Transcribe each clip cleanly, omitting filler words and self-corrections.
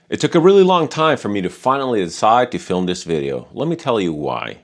It took a really long time for me to finally decide to film this video. Let me tell you why.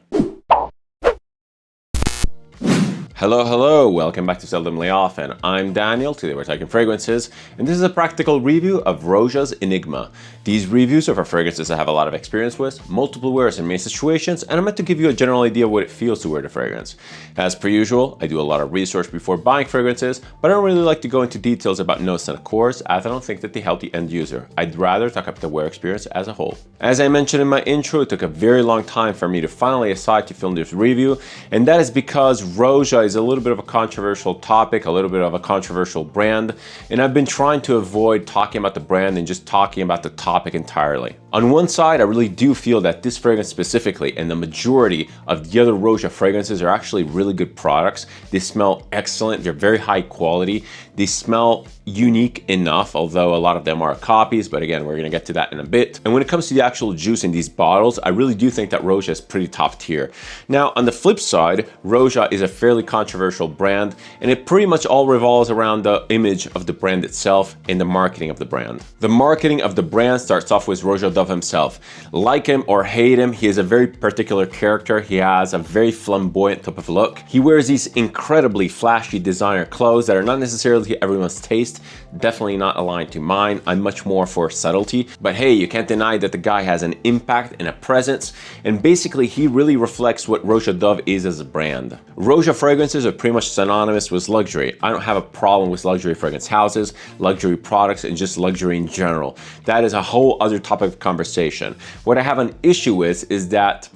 Hello, welcome back to Seldomly Often. I'm Daniel, today we're talking fragrances, and this is a practical review of Roja's Enigma. These reviews are for fragrances I have a lot of experience with, multiple wears in many situations, and I'm meant to give you a general idea of what it feels to wear the fragrance. As per usual, I do a lot of research before buying fragrances, but I don't really like to go into details about notes and accords, as I don't think that they help the end user. I'd rather talk about the wear experience as a whole. As I mentioned in my intro, it took a very long time for me to finally decide to film this review, and that is because Roja is a little bit of a controversial topic, a little bit of a controversial brand, and I've been trying to avoid talking about the brand and just talking about the topic entirely. On one side, I really do feel that this fragrance specifically and the majority of the other Roja fragrances are actually really good products. They smell excellent, they're very high quality, they smell unique enough, although a lot of them are copies, but again, we're gonna get to that in a bit. And when it comes to the actual juice in these bottles, I really do think that Roja is pretty top tier. Now, on the flip side, Roja is a fairly controversial brand, and it pretty much all revolves around the image of the brand itself and the marketing of the brand. The marketing of the brand starts off with Roja Dove himself. Like him or hate him, he is a very particular character. He has a very flamboyant type of look. He wears these incredibly flashy designer clothes that are not necessarily everyone's taste, definitely not aligned to mine. I'm much more for subtlety, but hey, you can't deny that the guy has an impact and a presence, and basically he really reflects what Roja Dove is as a brand. Roja fragrances are pretty much synonymous with luxury. I don't have a problem with luxury fragrance houses, luxury products, and just luxury in general. That is a whole other topic of conversation. What I have an issue with is that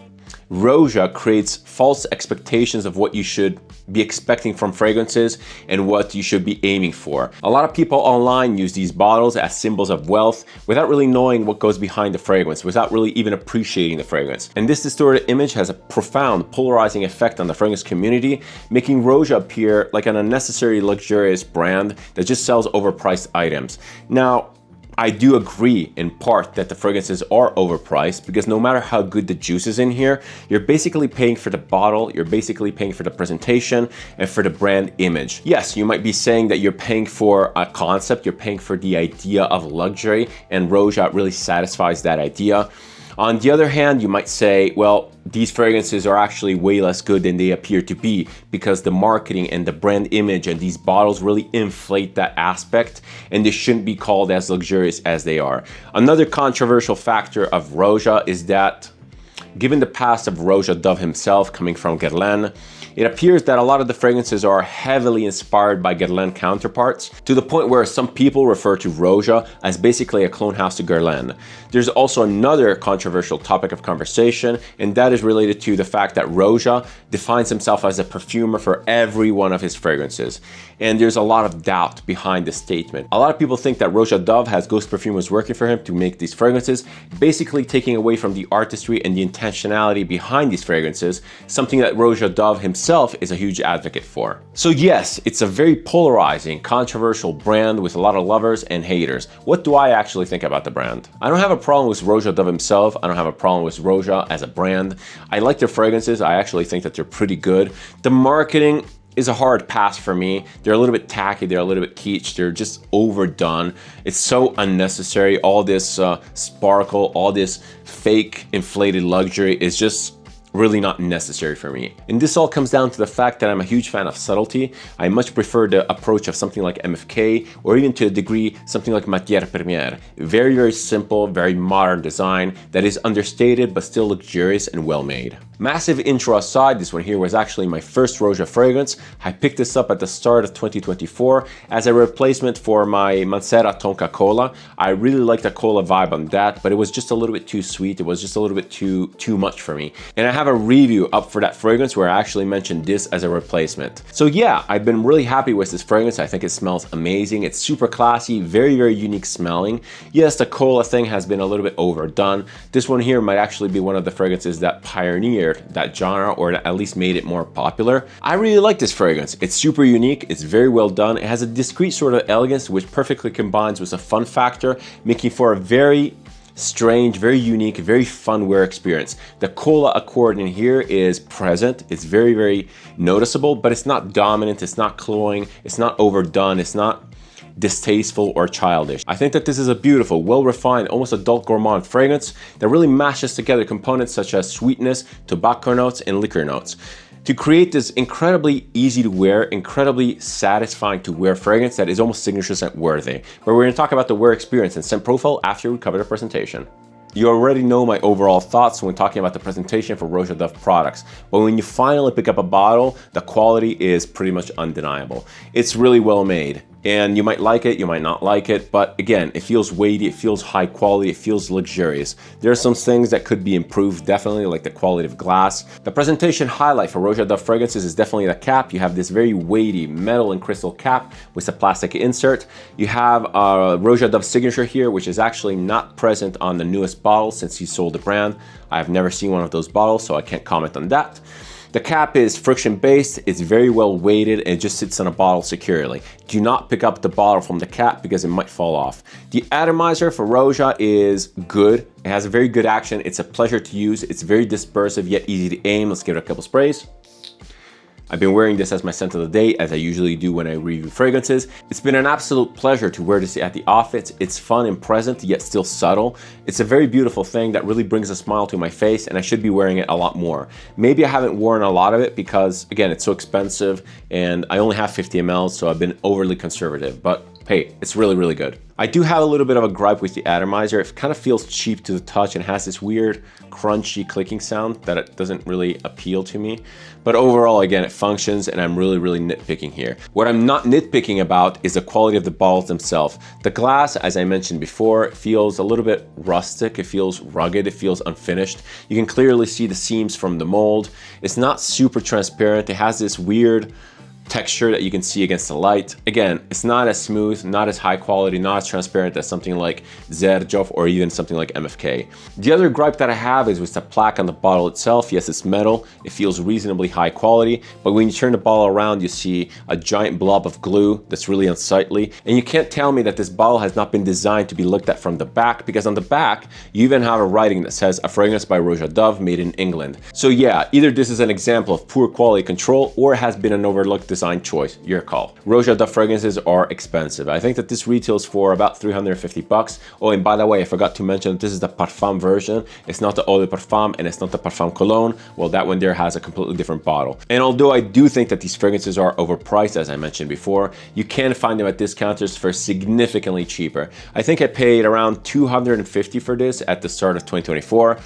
Roja creates false expectations of what you should be expecting from fragrances and what you should be aiming for. A lot of people online use these bottles as symbols of wealth without really knowing what goes behind the fragrance, without really even appreciating the fragrance. And this distorted image has a profound polarizing effect on the fragrance community, making Roja appear like an unnecessary luxurious brand that just sells overpriced items. Now, I do agree in part that the fragrances are overpriced because no matter how good the juice is in here, you're basically paying for the bottle, you're basically paying for the presentation and for the brand image. Yes, you might be saying that you're paying for a concept, you're paying for the idea of luxury, and Roja really satisfies that idea. On the other hand, you might say, well, these fragrances are actually way less good than they appear to be because the marketing and the brand image and these bottles really inflate that aspect, and they shouldn't be called as luxurious as they are. Another controversial factor of Roja is that, given the past of Roja Dove himself coming from Guerlain, it appears that a lot of the fragrances are heavily inspired by Guerlain counterparts, to the point where some people refer to Roja as basically a clone house to Guerlain. There's also another controversial topic of conversation, and that is related to the fact that Roja defines himself as a perfumer for every one of his fragrances. And there's a lot of doubt behind this statement. A lot of people think that Roja Dove has ghost perfumers working for him to make these fragrances, basically taking away from the artistry and the intentionality behind these fragrances, something that Roja Dove himself is a huge advocate for. So yes, it's a very polarizing, controversial brand with a lot of lovers and haters. What do I actually think about the brand? I don't have a problem with Roja Dove himself. I don't have a problem with Roja as a brand. I like their fragrances. I actually think that they're pretty good. The marketing is a hard pass for me. They're a little bit tacky, they're a little bit kitsch, they're just overdone. It's so unnecessary. All this sparkle, all this fake inflated luxury is just really not necessary for me. And this all comes down to the fact that I'm a huge fan of subtlety. I much prefer the approach of something like MFK, or even to a degree something like Matière Première. Very, very simple, very modern design that is understated but still luxurious and well made. Massive intro aside, this one here was actually my first Roja fragrance. I picked this up at the start of 2024 as a replacement for my Mancera Tonka Cola. I really liked the cola vibe on that, but it was just a little bit too sweet. It was just a little bit too much for me. And I have a review up for that fragrance where I actually mentioned this as a replacement. So yeah, I've been really happy with this fragrance. I think it smells amazing. It's super classy, very, very unique smelling. Yes, the cola thing has been a little bit overdone. This one here might actually be one of the fragrances that pioneered that genre, or at least made it more popular. I really like this fragrance. It's super unique, it's very well done. It has a discreet sort of elegance which perfectly combines with a fun factor, making for a very strange, very unique, very fun wear experience. The cola accord in here is present. It's very, very noticeable, but it's not dominant. It's not cloying. It's not overdone. It's not distasteful or childish. I think that this is a beautiful, well-refined, almost adult gourmand fragrance that really mashes together components such as sweetness, tobacco notes, and liquor notes to create this incredibly easy to wear, incredibly satisfying to wear fragrance that is almost signature scent worthy. But we're gonna talk about the wear experience and scent profile after we cover the presentation. You already know my overall thoughts when talking about the presentation for Roja Dove products, but when you finally pick up a bottle, the quality is pretty much undeniable. It's really well made, and you might like it, you might not like it, but again, it feels weighty, it feels high quality, it feels luxurious. There are some things that could be improved, definitely, like the quality of glass. The presentation highlight for Roja Dove fragrances is definitely the cap. You have this very weighty metal and crystal cap with a plastic insert. You have a Roja Dove signature here, which is actually not present on the newest bottle since he sold the brand. I have never seen one of those bottles, so I can't comment on that. The cap is friction based, it's very well weighted, and it just sits on a bottle securely. Do not pick up the bottle from the cap because it might fall off. The atomizer for Roja is good. It has a very good action. It's a pleasure to use. It's very dispersive yet easy to aim. Let's give it a couple sprays. I've been wearing this as my scent of the day, as I usually do when I review fragrances. It's been an absolute pleasure to wear this at the office. It's fun and present, yet still subtle. It's a very beautiful thing that really brings a smile to my face, and I should be wearing it a lot more. Maybe I haven't worn a lot of it because, again, it's so expensive, and I only have 50 ml, so I've been overly conservative, but hey, it's really, really good. I do have a little bit of a gripe with the atomizer. It kind of feels cheap to the touch and has this weird crunchy clicking sound that it doesn't really appeal to me. But overall, again, it functions, and I'm really, really nitpicking here. What I'm not nitpicking about is the quality of the bottles themselves. The glass, as I mentioned before, feels a little bit rustic. It feels rugged. It feels unfinished. You can clearly see the seams from the mold. It's not super transparent. It has this weird texture that you can see against the light. Again, it's not as smooth, not as high quality, not as transparent as something like Zerjof or even something like MFK. The other gripe that I have is with the plaque on the bottle itself. Yes, it's metal, it feels reasonably high quality, but when you turn the bottle around, you see a giant blob of glue that's really unsightly. And you can't tell me that this bottle has not been designed to be looked at from the back, because on the back, you even have a writing that says a fragrance by Roja Dove made in England. So yeah, either this is an example of poor quality control or it has been an overlooked design choice, your call. Roja Dove fragrances are expensive. I think that this retails for about 350 bucks. Oh, and by the way, I forgot to mention that this is the Parfum version. It's not the Eau de Parfum and it's not the Parfum Cologne. Well, that one there has a completely different bottle. And although I do think that these fragrances are overpriced, as I mentioned before, you can find them at discounters for significantly cheaper. I think I paid around 250 for this at the start of 2024.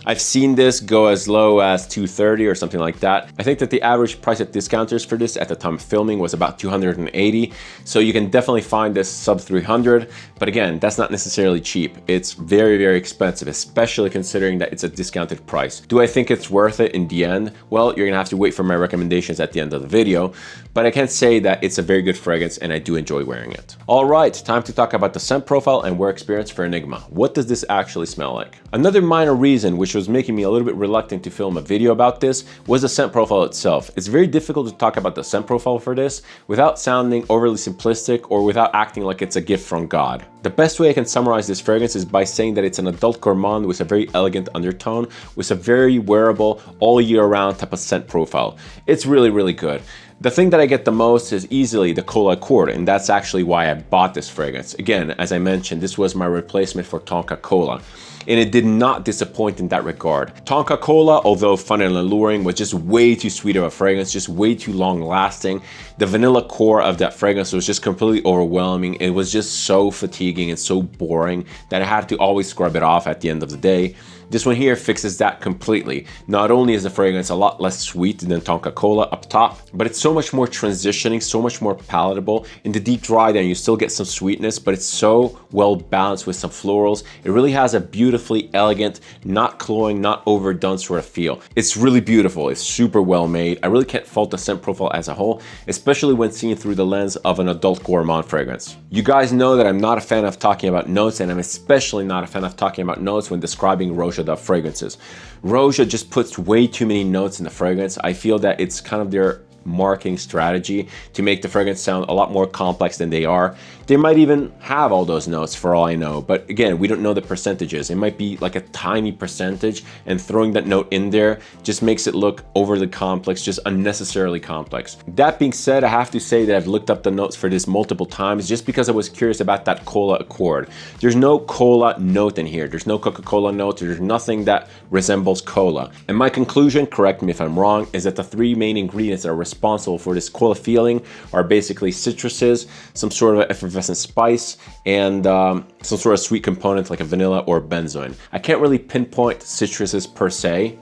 I've seen this go as low as 230 or something like that. I think that the average price at discounters for this at the time of filming was about 280. So you can definitely find this sub 300. But again, that's not necessarily cheap. It's very, very expensive, especially considering that it's a discounted price. Do I think it's worth it in the end? Well, you're gonna have to wait for my recommendations at the end of the video. But I can say that it's a very good fragrance and I do enjoy wearing it. All right, time to talk about the scent profile and wear experience for Enigma. What does this actually smell like? Another minor reason which was making me a little bit reluctant to film a video about this was the scent profile itself. It's very difficult to talk about the scent profile for this without sounding overly simplistic or without acting like it's a gift from God. The best way I can summarize this fragrance is by saying that it's an adult gourmand with a very elegant undertone, with a very wearable, all year round type of scent profile. It's really, really good. The thing that I get the most is easily the Cola Accord, and that's actually why I bought this fragrance. Again, as I mentioned, this was my replacement for Tonka Cola, and it did not disappoint in that regard. Tonka Cola, although fun and alluring, was just way too sweet of a fragrance, just way too long lasting. The vanilla core of that fragrance was just completely overwhelming. It was just so fatiguing and so boring that I had to always scrub it off at the end of the day. This one here fixes that completely. Not only is the fragrance a lot less sweet than Tonka Cola up top, but it's so much more transitioning, so much more palatable. In the deep dry then you still get some sweetness, but it's so well balanced with some florals. It really has a beautifully elegant, not cloying, not overdone sort of feel. It's really beautiful. It's super well made. I really can't fault the scent profile as a whole, especially when seen through the lens of an adult gourmand fragrance. You guys know that I'm not a fan of talking about notes, and I'm especially not a fan of talking about notes when describing Roja Dove fragrances. Roja just puts way too many notes in the fragrance. I feel that it's kind of their marketing strategy to make the fragrance sound a lot more complex than they are. They might even have all those notes for all I know, but again, we don't know the percentages. It might be like a tiny percentage, and throwing that note in there just makes it look overly complex, just unnecessarily complex. That being said, I have to say that I've looked up the notes for this multiple times just because I was curious about that cola accord. There's no cola note in here. There's no Coca-Cola note. There's nothing that resembles cola. And my conclusion, correct me if I'm wrong, is that the three main ingredients that are responsible for this cola feeling are basically citruses, some sort of effervescent spice, and some sort of sweet component like a vanilla or benzoin. I can't really pinpoint citruses per se.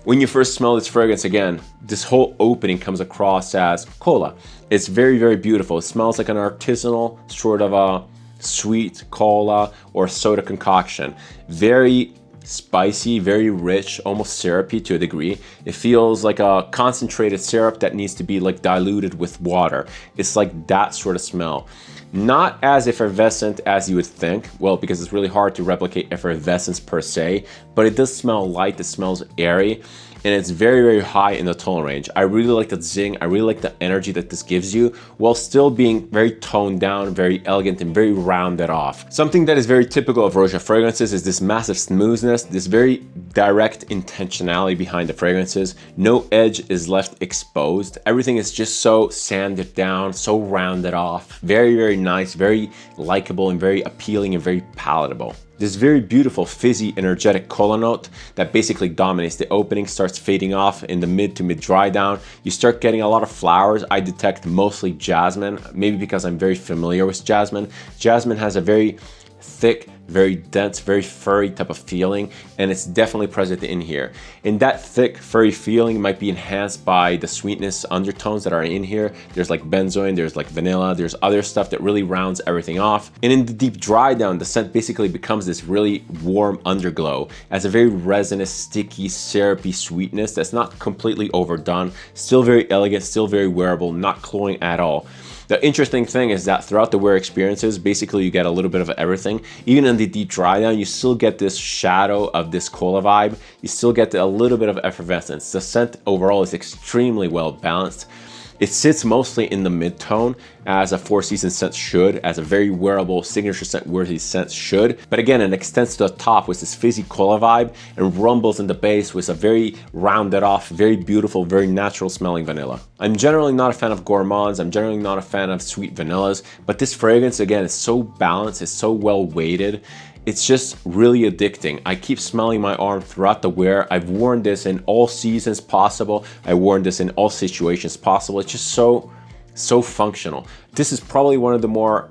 When you first smell this fragrance, again, this whole opening comes across as cola. It's very, very beautiful. It smells like an artisanal sort of a sweet cola or soda concoction. Very spicy, very rich, almost syrupy to a degree. It feels like a concentrated syrup that needs to be like diluted with water. It's like that sort of smell. Not as effervescent as you would think, well, because it's really hard to replicate effervescence per se, but it does smell light, it smells airy, and it's very, very high in the tone range. I really like the zing, I really like the energy that this gives you, while still being very toned down, very elegant, and very rounded off. Something that is very typical of Roja fragrances is this massive smoothness, this very direct intentionality behind the fragrances. No edge is left exposed. Everything is just so sanded down, so rounded off. Very, very nice, very likable, and very appealing, and very palatable. This very beautiful, fizzy, energetic cola note that basically dominates the opening starts fading off in the mid to mid dry down. You start getting a lot of flowers. I detect mostly jasmine, maybe because I'm very familiar with jasmine. Jasmine has a very thick, very dense, very furry type of feeling, and it's definitely present in here. And that thick, furry feeling might be enhanced by the sweetness undertones that are in here. There's like benzoin, there's like vanilla, there's other stuff that really rounds everything off. And in the deep dry down, the scent basically becomes this really warm underglow as a very resinous, sticky, syrupy sweetness that's not completely overdone, still very elegant, still very wearable, not cloying at all. The interesting thing is that throughout the wear experiences, basically you get a little bit of everything. Even in the deep dry down, you still get this shadow of this cola vibe. You still get a little bit of effervescence. The scent overall is extremely well balanced. It sits mostly in the mid-tone, as a Four Seasons scent should, as a very wearable signature scent worthy scent should. But again, it extends to the top with this fizzy cola vibe and rumbles in the base with a very rounded off, very beautiful, very natural smelling vanilla. I'm generally not a fan of gourmands. I'm generally not a fan of sweet vanillas, but this fragrance, again, is so balanced, it's so well weighted. It's just really addicting. I keep smelling my arm throughout the wear. I've worn this in all seasons possible. I've worn this in all situations possible. It's just so functional. This is probably one of the more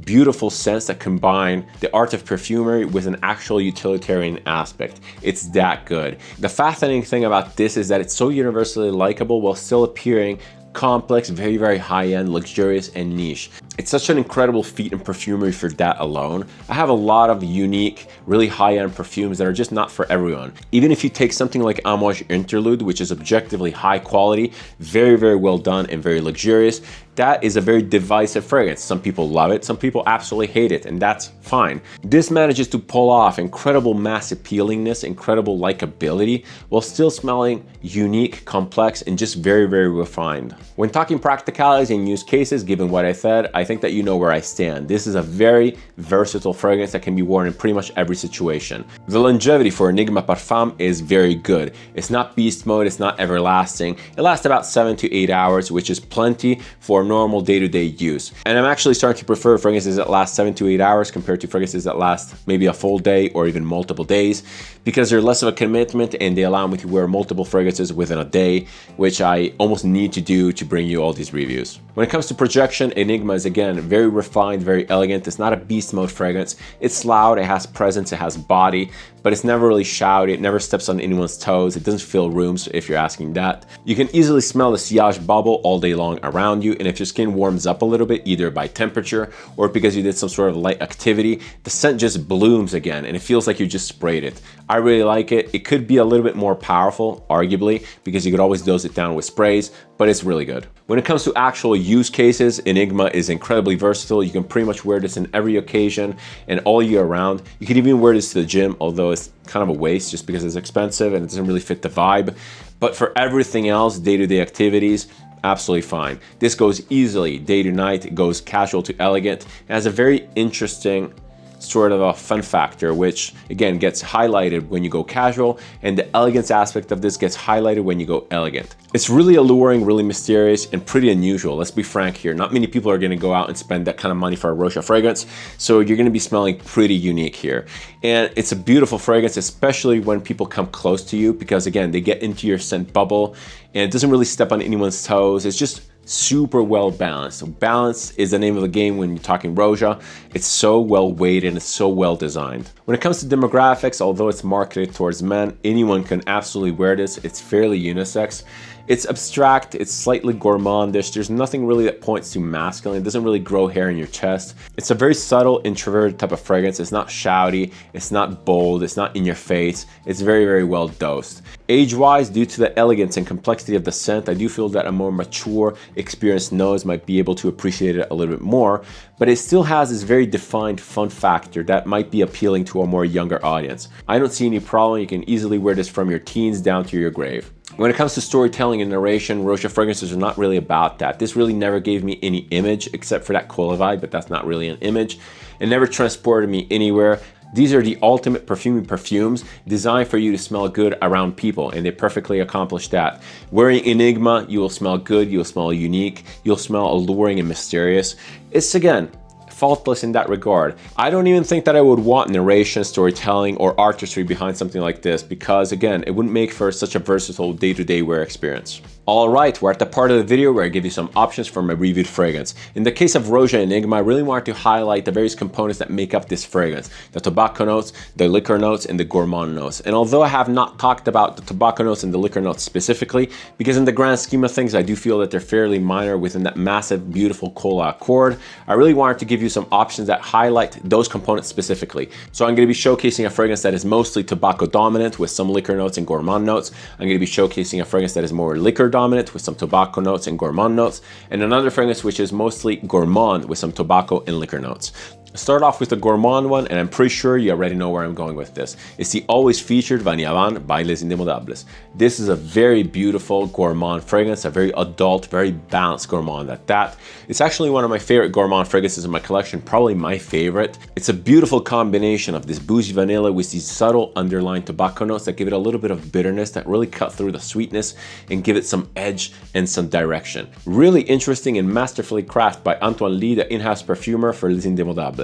beautiful scents that combine the art of perfumery with an actual utilitarian aspect. It's that good. The fascinating thing about this is that it's so universally likable while still appearing complex, very, very high-end, luxurious, and niche. It's such an incredible feat in perfumery for that alone. I have a lot of unique, really high-end perfumes that are just not for everyone. Even if you take something like Amouage Interlude, which is objectively high quality, very, very well done, and very luxurious, that is a very divisive fragrance. Some people love it, some people absolutely hate it, and that's fine. This manages to pull off incredible mass appealingness, incredible likability, while still smelling unique, complex, and just very, very refined. When talking practicalities and use cases, given what I said, I think that you know where I stand. This is a very versatile fragrance that can be worn in pretty much every situation. The longevity for Enigma Parfum is very good. It's not beast mode, it's not everlasting. It lasts about 7 to 8 hours, which is plenty for normal day-to-day use. And I'm actually starting to prefer fragrances that last 7 to 8 hours compared to fragrances that last maybe a full day or even multiple days, because they're less of a commitment and they allow me to wear multiple fragrances within a day, which I almost need to do to bring you all these reviews. When it comes to projection, Enigma is again very refined, very elegant. It's not a beast mode fragrance. It's loud, it has presence, it has body, but it's never really shouty. It never steps on anyone's toes. It doesn't fill rooms, if you're asking that. You can easily smell the sillage bubble all day long around you, and if your skin warms up a little bit, either by temperature or because you did some sort of light activity, the scent just blooms again, and it feels like you just sprayed it. I really like it. It could be a little bit more powerful, arguably, because you could always dose it down with sprays, but it's really good. When it comes to actual use cases, Enigma is incredibly versatile. You can pretty much wear this in every occasion and all year round. You can even wear this to the gym, although it's kind of a waste just because it's expensive and it doesn't really fit the vibe. But for everything else, day-to-day activities, absolutely fine. This goes easily day to night. It goes casual to elegant. It has a very interesting sort of a fun factor, which again gets highlighted when you go casual, and the elegance aspect of this gets highlighted when you go elegant. It's really alluring, really mysterious, and pretty unusual. Let's be frank here. Not many people are going to go out and spend that kind of money for a Roja fragrance, so you're going to be smelling pretty unique here. And it's a beautiful fragrance, especially when people come close to you, because again, they get into your scent bubble, and it doesn't really step on anyone's toes. It's just super well balanced. So balance is the name of the game when you're talking Roja. It's so well weighed and it's so well designed. When it comes to demographics, although it's marketed towards men, anyone can absolutely wear this. It's fairly unisex. It's abstract, it's slightly gourmandish. There's nothing really that points to masculine. It doesn't really grow hair in your chest. It's a very subtle, introverted type of fragrance. It's not shouty, it's not bold, it's not in your face. It's very, very well dosed. Age-wise, due to the elegance and complexity of the scent, I do feel that a more mature, experienced nose might be able to appreciate it a little bit more, but it still has this very defined fun factor that might be appealing to a more younger audience. I don't see any problem. You can easily wear this from your teens down to your grave. When it comes to storytelling and narration, Roja fragrances are not really about that. This really never gave me any image except for that cola vibe, but that's not really an image. It never transported me anywhere. These are the ultimate perfuming perfumes designed for you to smell good around people, and they perfectly accomplish that. Wearing Enigma, you will smell good, you'll smell unique, you'll smell alluring and mysterious. It's, again, faultless in that regard. I don't even think that I would want narration, storytelling, or artistry behind something like this because, again, it wouldn't make for such a versatile day-to-day wear experience. Alright, we're at the part of the video where I give you some options for my reviewed fragrance. In the case of Roja Enigma, I really wanted to highlight the various components that make up this fragrance. The tobacco notes, the liquor notes, and the gourmand notes. And although I have not talked about the tobacco notes and the liquor notes specifically, because in the grand scheme of things, I do feel that they're fairly minor within that massive, beautiful cola accord, I really wanted to give you some options that highlight those components specifically. So I'm going to be showcasing a fragrance that is mostly tobacco dominant with some liquor notes and gourmand notes. I'm going to be showcasing a fragrance that is more liquor dominant with some tobacco notes and gourmand notes, and another fragrance which is mostly gourmand with some tobacco and liquor notes. Start off with the gourmand one, and I'm pretty sure you already know where I'm going with this. It's the always featured Vanille by Les Indemodables. This is a very beautiful gourmand fragrance, a very adult, very balanced gourmand at that. It's actually one of my favorite gourmand fragrances in my collection, probably my favorite. It's a beautiful combination of this boozy vanilla with these subtle underlying tobacco notes that give it a little bit of bitterness that really cut through the sweetness and give it some edge and some direction. Really interesting and masterfully crafted by Antoine Lee, the in-house perfumer for Les Indemodables.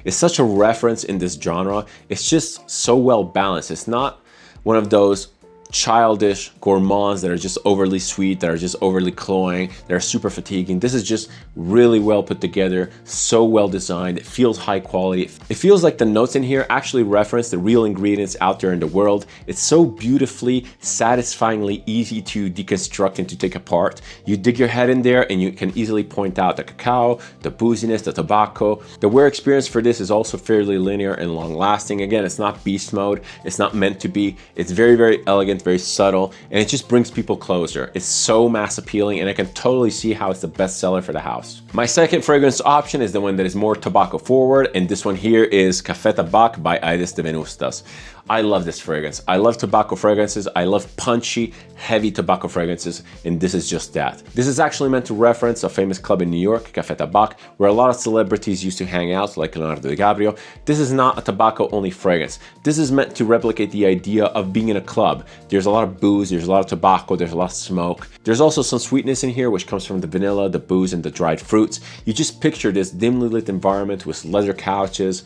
It's such a reference in this genre. It's just so well balanced. It's not one of those childish gourmands that are just overly sweet, that are just overly cloying, that are super fatiguing. This is just really well put together, so well designed. It feels high quality. It feels like the notes in here actually reference the real ingredients out there in the world. It's so beautifully, satisfyingly easy to deconstruct and to take apart. You dig your head in there and you can easily point out the cacao, the booziness, the tobacco. The wear experience for this is also fairly linear and long lasting. Again, it's not beast mode. It's not meant to be. It's very, very elegant, very subtle, and it just brings people closer. It's so mass appealing, and I can totally see how it's the best seller for the house. My second fragrance option is the one that is more tobacco forward, and this one here is Cafè Tabac by Aedes de Venustas. I love this fragrance. I love tobacco fragrances. I love punchy, heavy tobacco fragrances, and this is just that. This is actually meant to reference a famous club in New York, Cafè Tabac, where a lot of celebrities used to hang out, like Leonardo DiCaprio. This is not a tobacco-only fragrance. This is meant to replicate the idea of being in a club. There's a lot of booze, there's a lot of tobacco, there's a lot of smoke. There's also some sweetness in here, which comes from the vanilla, the booze, and the dried fruits. You just picture this dimly lit environment with leather couches,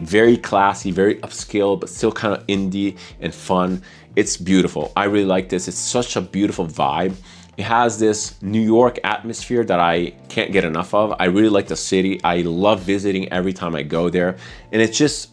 very classy, very upscale, but still kind of indie and fun. It's beautiful. I really like this. It's such a beautiful vibe. It has this New York atmosphere that I can't get enough of. I really like the city. I love visiting every time I go there. And it's just,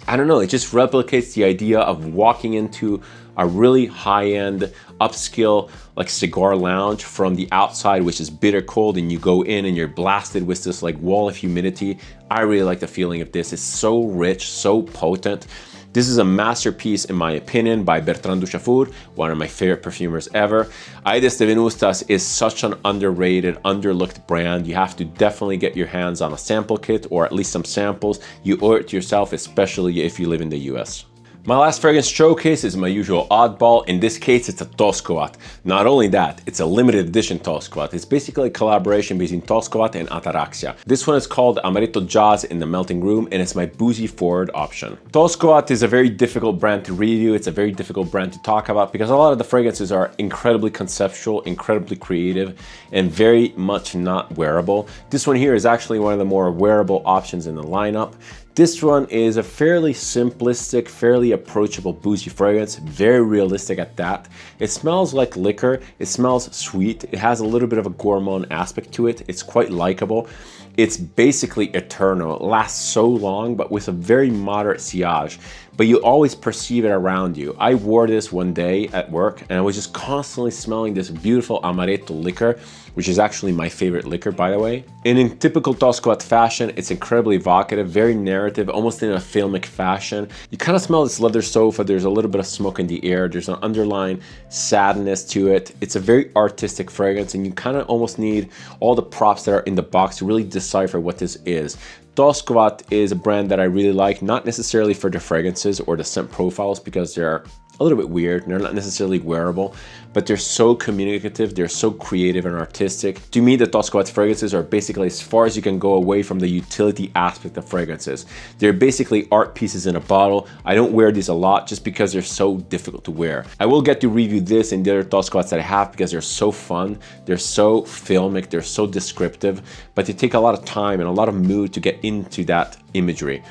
I don't know, it just replicates the idea of walking into a really high-end, upscale, like cigar lounge from the outside, which is bitter cold, and you go in and you're blasted with this like wall of humidity. I really like the feeling of this. It's so rich, so potent. This is a masterpiece in my opinion by Bertrand Duchaufour, one of my favorite perfumers ever. Aedes de Venustas is such an underrated, underlooked brand. You have to definitely get your hands on a sample kit or at least some samples. You owe it to yourself, especially if you live in the US. My last fragrance showcase is my usual oddball. In this case, it's a Toskovat. Not only that, it's a limited edition Toskovat. It's basically a collaboration between Toskovat and Ataraxia. This one is called Amaretto Jazz in the Melting Room, and it's my boozy forward option. Toskovat is a very difficult brand to review. It's a very difficult brand to talk about because a lot of the fragrances are incredibly conceptual, incredibly creative, and very much not wearable. This one here is actually one of the more wearable options in the lineup. This one is a fairly simplistic, fairly approachable boozy fragrance, very realistic at that. It smells like liquor, it smells sweet, it has a little bit of a gourmand aspect to it, it's quite likable. It's basically eternal, it lasts so long, but with a very moderate sillage. But you always perceive it around you. I wore this one day at work and I was just constantly smelling this beautiful Amaretto liquor, which is actually my favorite liquor, by the way. And in typical Toskovat fashion, it's incredibly evocative, very narrative, almost in a filmic fashion. You kind of smell this leather sofa, there's a little bit of smoke in the air, there's an underlying sadness to it. It's a very artistic fragrance and you kind of almost need all the props that are in the box to really decipher what this is. Toskovat is a brand that I really like, not necessarily for the fragrances or the scent profiles because they're a little bit weird, they're not necessarily wearable, but they're so communicative, they're so creative and artistic. To me, the Toskovat fragrances are basically as far as you can go away from the utility aspect of fragrances. They're basically art pieces in a bottle. I don't wear these a lot just because they're so difficult to wear. I will get to review this and the other Toskovats that I have because they're so fun, they're so filmic, they're so descriptive, but they take a lot of time and a lot of mood to get into that imagery.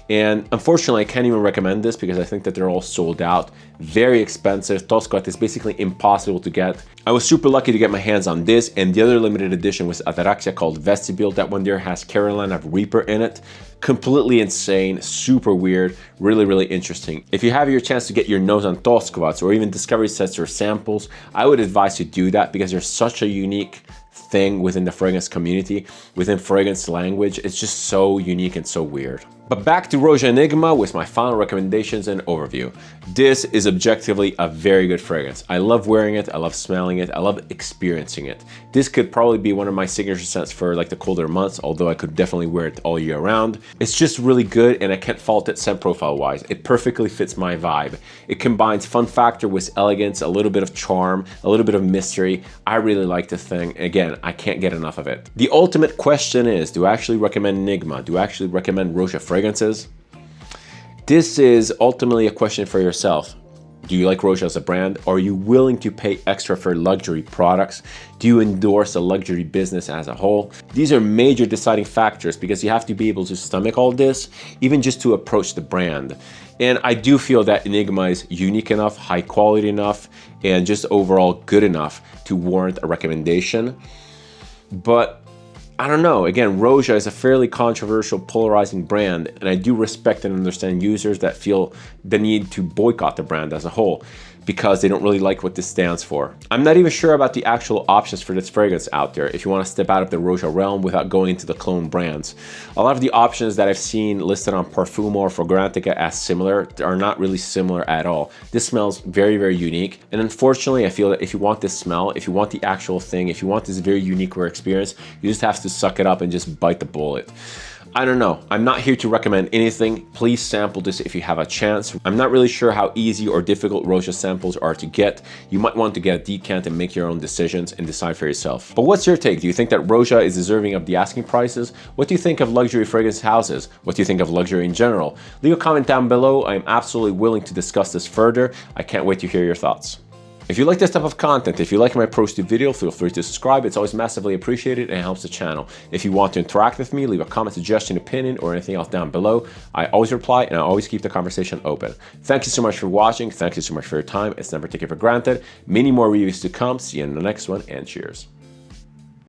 And unfortunately, I can't even recommend this because I think that they're all sold out. Very expensive. Toskovat is basically impossible to get. I was super lucky to get my hands on this, and the other limited edition was Ataraxia called Vestibule. That one there has Carolina Reaper in it. Completely insane, super weird, really, really interesting. If you have your chance to get your nose on Toskovats or even discovery sets or samples, I would advise you do that because they're such a unique thing within the fragrance community, within fragrance language. It's just so unique and so weird. But back to Roja Enigma with my final recommendations and overview. This is objectively a very good fragrance. I love wearing it, I love smelling it, I love experiencing it. This could probably be one of my signature scents for like the colder months, although I could definitely wear it all year round. It's just really good and I can't fault it scent profile wise. It perfectly fits my vibe. It combines fun factor with elegance, a little bit of charm, a little bit of mystery. I really like this thing. Again, I can't get enough of it. The ultimate question is, do I actually recommend Enigma? Do I actually recommend Roja fragrances? This is ultimately a question for yourself. Do you like Roja as a brand? Are you willing to pay extra for luxury products? Do you endorse the luxury business as a whole? These are major deciding factors because you have to be able to stomach all this, even just to approach the brand. And I do feel that Enigma is unique enough, high quality enough, and just overall good enough to warrant a recommendation. But I don't know, again, Roja is a fairly controversial, polarizing brand, and I do respect and understand users that feel the need to boycott the brand as a whole because they don't really like what this stands for. I'm not even sure about the actual options for this fragrance out there if you want to step out of the Roja realm without going into the clone brands. A lot of the options that I've seen listed on Parfum or Fragrantica as similar are not really similar at all. This smells very, very unique, and unfortunately I feel that if you want this smell, if you want the actual thing, if you want this very unique wear experience, you just have to suck it up and just bite the bullet. I don't know. I'm not here to recommend anything. Please sample this if you have a chance. I'm not really sure how easy or difficult Roja samples are to get. You might want to get a decant and make your own decisions and decide for yourself. But what's your take? Do you think that Roja is deserving of the asking prices? What do you think of luxury fragrance houses? What do you think of luxury in general? Leave a comment down below. I'm absolutely willing to discuss this further. I can't wait to hear your thoughts. If you like this type of content, if you like my approach to video, feel free to subscribe. It's always massively appreciated and it helps the channel. If you want to interact with me, leave a comment, suggestion, opinion, or anything else down below. I always reply and I always keep the conversation open. Thank you so much for watching. Thank you so much for your time. It's never taken for granted. Many more reviews to come. See you in the next one and cheers.